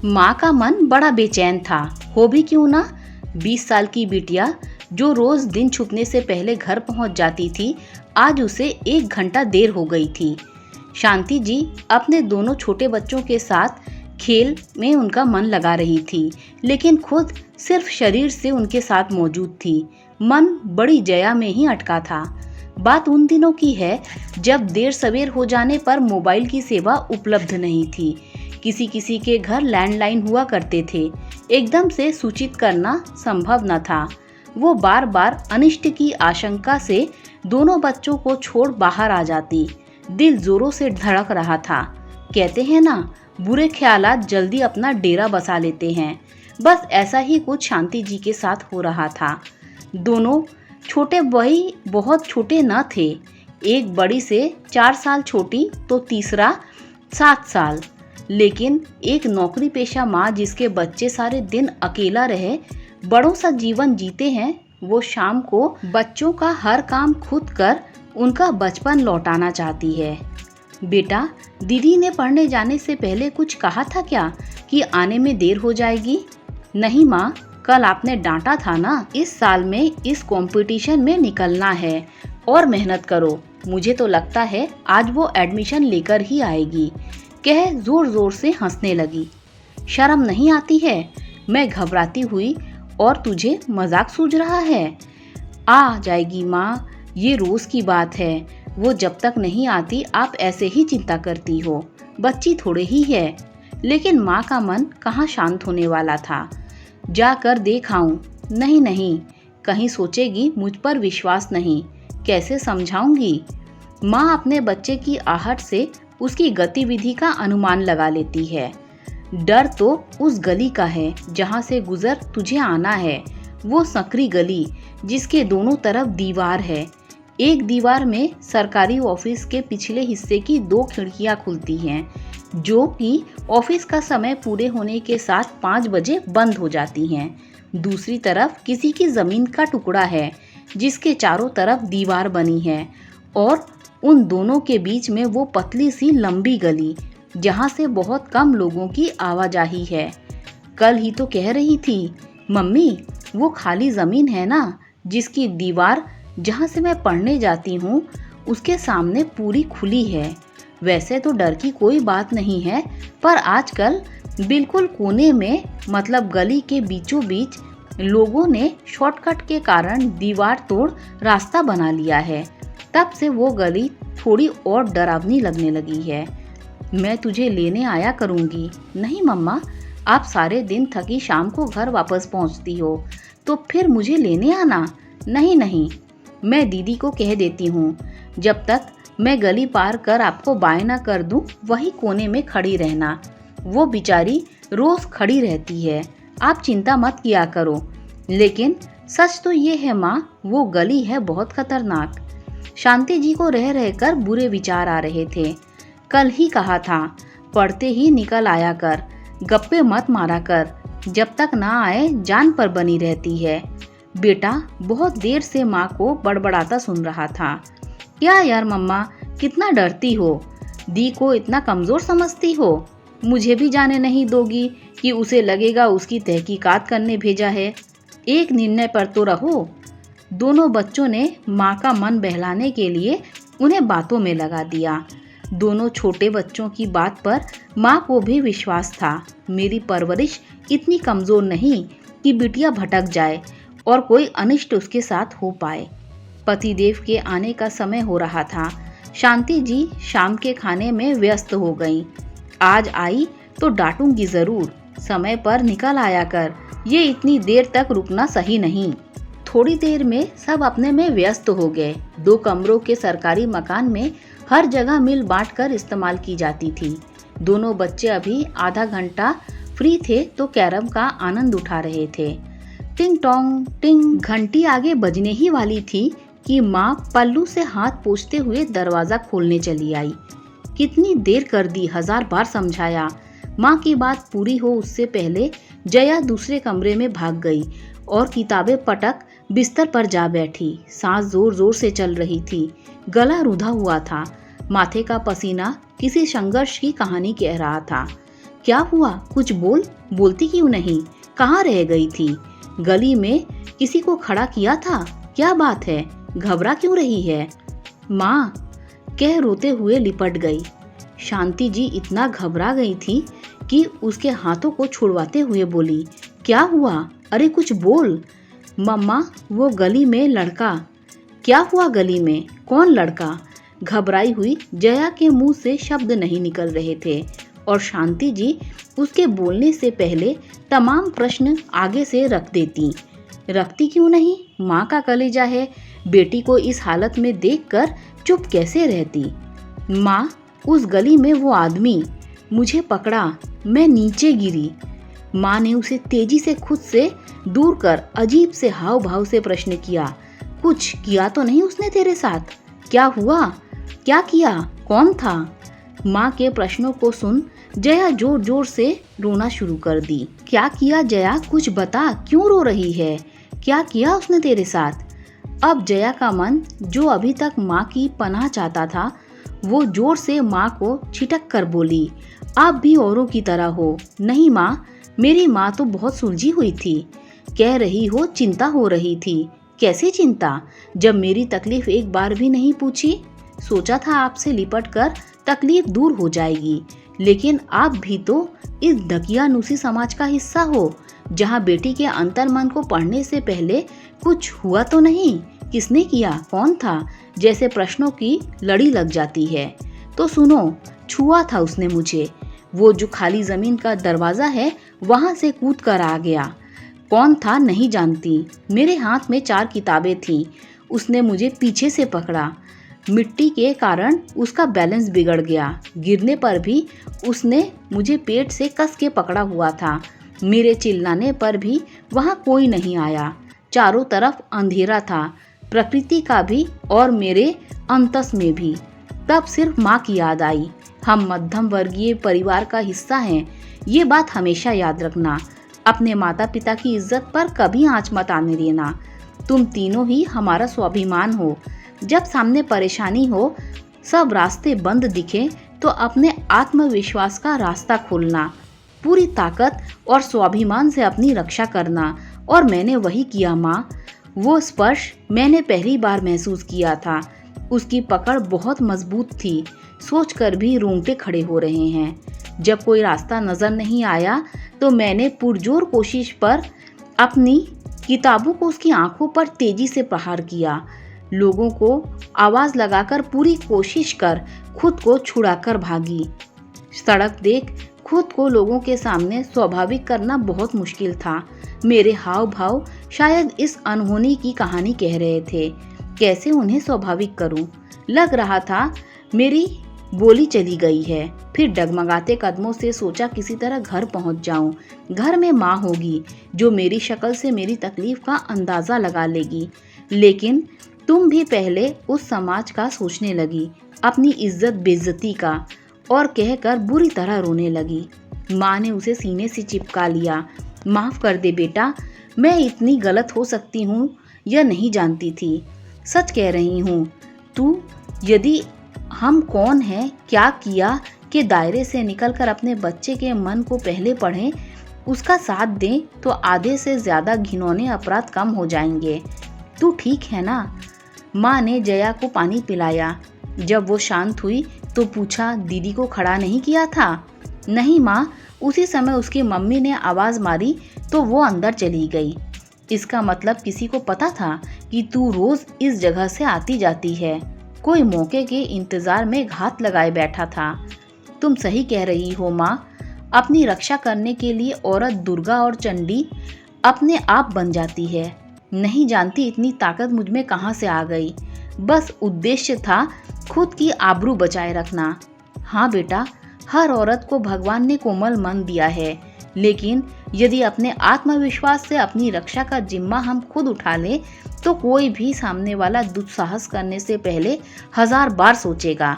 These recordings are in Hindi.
माँ का मन बड़ा बेचैन था। हो भी क्यों ना, 20 साल की बिटिया जो रोज दिन छुपने से पहले घर पहुंच जाती थी, आज उसे 1 घंटा देर हो गई थी। शांति जी अपने दोनों छोटे बच्चों के साथ खेल में उनका मन लगा रही थी, लेकिन खुद सिर्फ शरीर से उनके साथ मौजूद थी। मन बड़ी जया में ही अटका था। बात उन दिनों की है जब देर सवेर हो जाने पर मोबाइल की सेवा उपलब्ध नहीं थी। किसी किसी के घर लैंडलाइन हुआ करते थे। एकदम से सूचित करना संभव न था। वो बार बार अनिष्ट की आशंका से दोनों बच्चों को छोड़ बाहर आ जाती। दिल जोरों से धड़क रहा था। कहते हैं ना, बुरे ख्यालात जल्दी अपना डेरा बसा लेते हैं। बस ऐसा ही कुछ शांति जी के साथ हो रहा था। दोनों छोटे भाई बहुत छोटे न थे। एक बड़ी से 4 साल छोटी तो तीसरा 7 साल। लेकिन एक नौकरी पेशा माँ जिसके बच्चे सारे दिन अकेला रहे बड़ों सा जीवन जीते हैं, वो शाम को बच्चों का हर काम खुद कर उनका बचपन लौटाना चाहती है। बेटा, दीदी ने पढ़ने जाने से पहले कुछ कहा था क्या कि आने में देर हो जाएगी? नहीं माँ, कल आपने डांटा था ना। इस साल में इस कंपटीशन में निकलना है और मेहनत करो। मुझे तो लगता है आज वो एडमिशन लेकर ही आएगी, कह जोर जोर से हंसने लगी। शर्म नहीं आती है? मैं घबराती हुई और तुझे मजाक सूझ रहा है? आ जाएगी माँ, ये रोज की बात है। वो जब तक नहीं आती आप ऐसे ही चिंता करती हो। बच्ची थोड़े ही है। लेकिन माँ का मन कहाँ शांत होने वाला था। जाकर देख आऊं? नहीं नहीं, कहीं सोचेगी मुझ पर विश्वास नहीं। कैसे समझाऊंगी? माँ अपने बच्चे की आहट से उसकी गतिविधि का अनुमान लगा लेती है। डर तो उस गली का है जहाँ से गुजर तुझे आना है। वो सकरी गली जिसके दोनों तरफ दीवार है। एक दीवार में सरकारी ऑफिस के पिछले हिस्से की 2 खिड़कियां खुलती हैं, जो कि ऑफिस का समय पूरे होने के साथ 5 बजे बंद हो जाती हैं। दूसरी तरफ किसी की जमीन का टुकड़ा है जिसके चारों तरफ दीवार बनी है, और उन दोनों के बीच में वो पतली सी लंबी गली जहाँ से बहुत कम लोगों की आवाजाही है। कल ही तो कह रही थी मम्मी, वो खाली जमीन है ना जिसकी दीवार जहाँ से मैं पढ़ने जाती हूँ उसके सामने पूरी खुली है। वैसे तो डर की कोई बात नहीं है, पर आजकल बिल्कुल कोने में, मतलब गली के बीचों बीच लोगों ने शॉर्टकट के कारण दीवार तोड़ रास्ता बना लिया है। तब से वो गली थोड़ी और डरावनी लगने लगी है। मैं तुझे लेने आया करूँगी। नहीं मम्मा, आप सारे दिन थकी शाम को घर वापस पहुँचती हो, तो फिर मुझे लेने आना। नहीं नहीं, मैं दीदी को कह देती हूँ, जब तक मैं गली पार कर आपको बाय ना कर दूँ वही कोने में खड़ी रहना। वो बेचारी रोज खड़ी रहती है, आप चिंता मत किया करो। लेकिन सच तो ये है माँ, वो गली है बहुत खतरनाक। शांति जी को रह रहकर बुरे विचार आ रहे थे। कल ही कहा था, पढ़ते ही निकल आया कर, गप्पे मत मारा कर, जब तक ना आए जान पर बनी रहती है। बेटा बहुत देर से माँ को बड़बड़ाता सुन रहा था। क्या यार मम्मा, कितना डरती हो? दी को इतना कमजोर समझती हो? मुझे भी जाने नहीं दोगी कि उसे लगेगा उसकी तहकीकात करने भेजा है। एक निर्णय पर तो रहो। दोनों बच्चों ने माँ का मन बहलाने के लिए उन्हें बातों में लगा दिया। दोनों छोटे बच्चों की बात पर माँ को भी विश्वास था। मेरी परवरिश इतनी कमजोर नहीं कि बिटिया भटक जाए और कोई अनिष्ट उसके साथ हो पाए। पतिदेव के आने का समय हो रहा था। शांति जी शाम के खाने में व्यस्त हो गईं। आज आई तो डांटूंगी जरूर, समय पर निकल आया कर, ये इतनी देर तक रुकना सही नहीं। थोड़ी देर में सब अपने में व्यस्त हो गए। 2 कमरों के सरकारी मकान में हर जगह मिल बांट कर इस्तेमाल की जाती थी। दोनों बच्चे अभी आधा घंटा फ्री थे तो कैरम का आनंद उठा रहे थे। टिंग टोंग टिंग, घंटी आगे बजने ही वाली थी कि माँ पल्लू से हाथ पोंछते हुए दरवाजा खोलने चली आई। कितनी देर कर दी, 1000 बार समझाया। माँ की बात पूरी हो उससे पहले जया दूसरे कमरे में भाग गई और किताबें पटक बिस्तर पर जा बैठी। सांस जोर जोर से चल रही थी, गला रुंधा हुआ था, माथे का पसीना किसी संघर्ष की कहानी कह रहा था। क्या हुआ? कुछ बोल, बोलती क्यों नहीं? कहाँ रह गई थी? गली में किसी को खड़ा किया था? क्या बात है? घबरा क्यों रही है? माँ, कह रोते हुए लिपट गई। शांति जी इतना घबरा गई थी कि उसके हाथों को छुड़वाते हुए बोली, क्या हुआ? अरे कुछ बोल। मम्मा, वो गली में लड़का। क्या हुआ गली में? कौन लड़का? घबराई हुई जया के मुंह से शब्द नहीं निकल रहे थे और शांति जी उसके बोलने से पहले तमाम प्रश्न आगे से रख देती। रखती क्यों नहीं? माँ का कलेजा है, बेटी को इस हालत में देखकर चुप कैसे रहती? माँ, उस गली में वो आदमी मुझे पकड़ा, मैं नीचे गिरी। माँ ने उसे तेजी से खुद से दूर कर अजीब से हाव भाव से प्रश्न किया, कुछ किया तो नहीं उसने तेरे साथ? क्या हुआ? क्या किया? कौन था? माँ के प्रश्नों को सुन जया जोर जोर से रोना शुरू कर दी। क्या किया जया? कुछ बता, क्यों रो रही है? क्या किया उसने तेरे साथ? अब जया का मन, जो अभी तक माँ की पनाह चाहता था, वो जोर से माँ को छिटक कर बोली, आप भी औरों की तरह हो। नहीं माँ, मेरी माँ तो बहुत सुलझी हुई थी। कह रही हो चिंता हो रही थी। कैसे चिंता, जब मेरी तकलीफ एक बार भी नहीं पूछी? सोचा था आपसे लिपट कर तकलीफ दूर हो जाएगी, लेकिन आप भी तो इस दकियानूसी समाज का हिस्सा हो, जहाँ बेटी के अंतर्मन को पढ़ने से पहले कुछ हुआ तो नहीं? किसने किया? कौन था? जैसे प्रश्नों की लड़ी लग जाती है। तो सुनो, छुआ था उसने मुझे। वो जो खाली जमीन का दरवाजा है, वहां से कूद कर आ गया। कौन था नहीं जानती। मेरे हाथ में 4 किताबें थीं। उसने मुझे पीछे से पकड़ा। मिट्टी के कारण उसका बैलेंस बिगड़ गया। गिरने पर भी उसने मुझे पेट से कस के पकड़ा हुआ था। मेरे चिल्लाने पर भी वहाँ कोई नहीं आया। चारों तरफ अंधेरा था, प्रकृति का भी और मेरे अंतस में भी। तब सिर्फ माँ की याद आई। हम मध्यम वर्गीय परिवार का हिस्सा हैं, ये बात हमेशा याद रखना। अपने माता पिता की इज्जत पर कभी आंच मत आने देना। तुम तीनों ही हमारा स्वाभिमान हो। जब सामने परेशानी हो, सब रास्ते बंद दिखे, तो अपने आत्मविश्वास का रास्ता खोलना, पूरी ताकत और स्वाभिमान से अपनी रक्षा करना। और मैंने वही किया माँ। वो स्पर्श मैंने पहली बार महसूस किया था। उसकी पकड़ बहुत मजबूत थी। सोचकर भी रोंगटे खड़े हो रहे हैं। जब कोई रास्ता नजर नहीं आया, तो मैंने पुरजोर कोशिश पर अपनी किताबों को उसकी आंखों पर तेजी से प्रहार किया। लोगों को आवाज लगाकर पूरी कोशिश कर खुद को छुड़ाकर भागी। सड़क देख खुद को लोगों के सामने स्वाभाविक करना बहुत मुश्किल था। मेरे हाव भाव शायद इस अनहोनी की कहानी कह रहे थे। कैसे उन्हें स्वाभाविक करूं? लग रहा था मेरी बोली चली गई है। फिर डगमगाते कदमों से सोचा किसी तरह घर पहुंच जाऊं। घर में माँ होगी जो मेरी शक्ल से मेरी तकलीफ का अंदाजा लगा लेगी। लेकिन तुम भी पहले उस समाज का सोचने लगी, अपनी इज्जत बेइज्जती का, और कहकर बुरी तरह रोने लगी। माँ ने उसे सीने से चिपका लिया। माफ कर दे बेटा, मैं इतनी गलत हो सकती हूँ यह नहीं जानती थी। सच कह रही हूँ। तू यदि हम कौन हैं, क्या किया के दायरे से निकलकर अपने बच्चे के मन को पहले पढ़ें, उसका साथ दें, तो आधे से ज्यादा घिनौने अपराध कम हो जाएंगे। तू ठीक है ना? माँ ने जया को पानी पिलाया। जब वो शांत हुई तो पूछा, दीदी को खड़ा नहीं किया था? नहीं माँ, उसी समय उसकी मम्मी ने आवाज मारी तो वो अंदर चली गई। इसका मतलब किसी को पता था कि तू रोज इस जगह से आती जाती है। कोई मौके के इंतजार में घात लगाए बैठा था। तुम सही कह रही हो माँ। अपनी रक्षा करने के लिए औरत दुर्गा और चंडी अपने आप बन जाती है। नहीं जानती इतनी ताकत मुझ में कहाँ से आ गई। बस उद्देश्य था खुद की आबरू बचाए रखना। हाँ बेटा, हर औरत को भगवान ने कोमल मन दिया है, लेकिन यदि अपने आत्मविश्वास से अपनी रक्षा का जिम्मा हम खुद उठा ले, तो कोई भी सामने वाला दुस्साहस करने से पहले 1000 बार सोचेगा।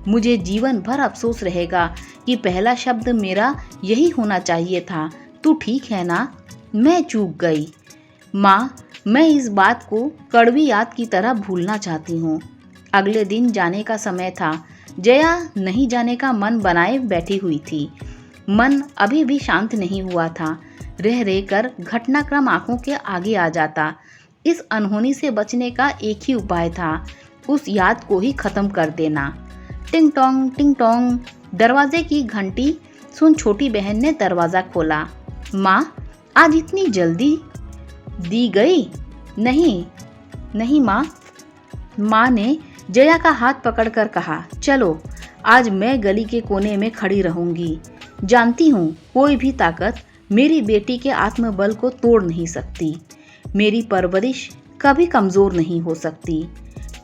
मुझे जीवन भर अफसोस रहेगा कि पहला शब्द मेरा यही होना चाहिए था। तू ठीक है ना? मैं चूक गई माँ। मैं इस बात को कड़वी याद की तरह भूलना चाहती हूँ। अगले दिन जाने का समय था। जया नहीं जाने का मन बनाए बैठी हुई थी। मन अभी भी शांत नहीं हुआ था। रह रहकर घटनाक्रम आंखों के आगे आ जाता। इस अनहोनी से बचने का एक ही उपाय था, उस याद को ही खत्म कर देना। टिंग टोंग दरवाजे की घंटी सुन छोटी बहन ने दरवाजा खोला। माँ, आज इतनी जल्दी दी गई? नहीं माँ। माँ ने जया का हाथ पकड़कर कहा, चलो आज मैं गली के कोने में खड़ी रहूंगी। जानती हूँ कोई भी ताकत मेरी बेटी के आत्मबल को तोड़ नहीं सकती। मेरी परवरिश कभी कमजोर नहीं हो सकती।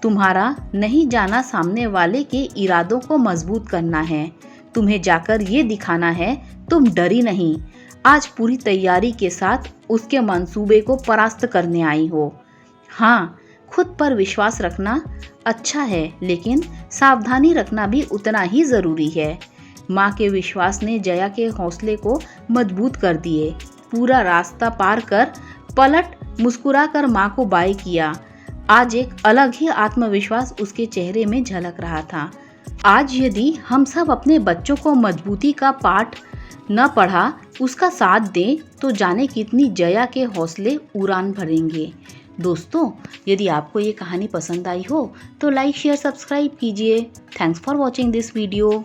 तुम्हारा नहीं जाना सामने वाले के इरादों को मजबूत करना है। तुम्हें जाकर ये दिखाना है तुम डरी नहीं। आज पूरी तैयारी के साथ उसके मंसूबे को परास्त करने आई हो। हाँ, खुद पर विश्वास रखना अच्छा है, लेकिन सावधानी रखना भी उतना ही जरूरी है। माँ के विश्वास ने जया के हौसले को मजबूत कर दिए। पूरा रास्ता पार कर पलट मुस्कुराकर माँ को बाय किया। आज एक अलग ही आत्मविश्वास उसके चेहरे में झलक रहा था। आज यदि हम सब अपने बच्चों को मजबूती का पाठ न पढ़ा, उसका साथ दें, तो जाने कितनी जया के हौसले उड़ान भरेंगे। दोस्तों, यदि आपको ये कहानी पसंद आई हो तो लाइक शेयर सब्सक्राइब कीजिए। Thanks for watching this video.